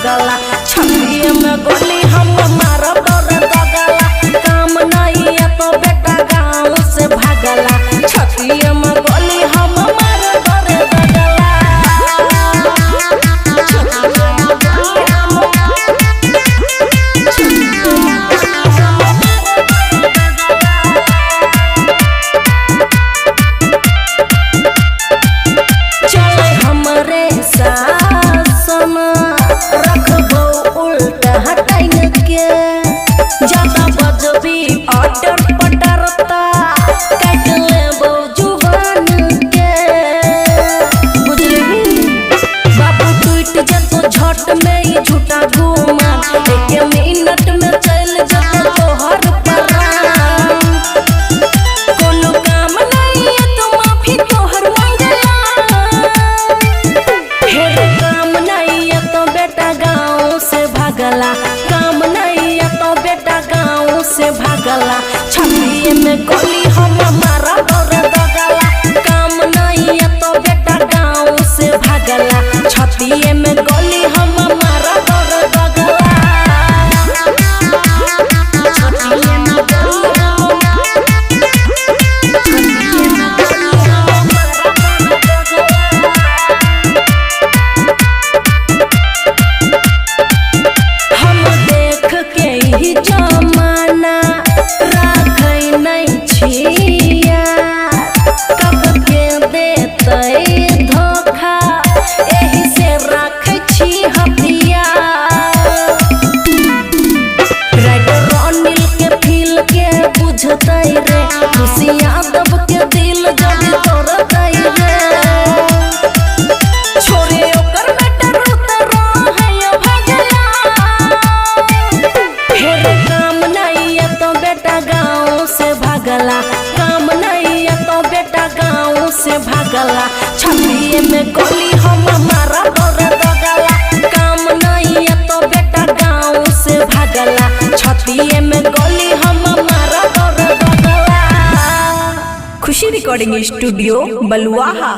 भागला छतिए में गोली हम मारा डर दगला काम नहीं है तो बेटा गाँव से भागला छतिए में गोली हम मारा डर दगला ज्यादा बजबी ऑर्डर पटरता काट लेबो जुबान के बुझली बाबू टूट जतो झट में ही झूठा घुमा एक मिनट में चल जतो तोहर परान कोनो काम नहीं है तो माफी तोहर मांगला फिर काम नहीं है तो बेटा गाँव से भागला काम नहीं है तो बेटा गाँव से भागला छतिए में गोली हम मारा डर दगला काम नहीं है तो बेटा गाँव से भागला छतिए में गोली हम मारा डर दगला छतिए में गोली हम देख के ही जमाना राखै नहीं छिया कब के देतै धोखा एही से राखै छी हथियार राइडर अनिल के फील के बुझतै रे खुशी यादव के दिल जब तोड़तै रे छोरे ओकर बेटा रोत रहे भागला फिर काम नहीं है तो बेटा गाँव से भागला काम नहीं है तो बेटा गाँव से भागला छतिए में गोली हम मारा डर दगला काम नहीं है तो बेटा गाँव से भागला छतिए में गोली हम मारा डर दगला। खुशी रिकॉर्डिंग स्टूडियो बलुआहा।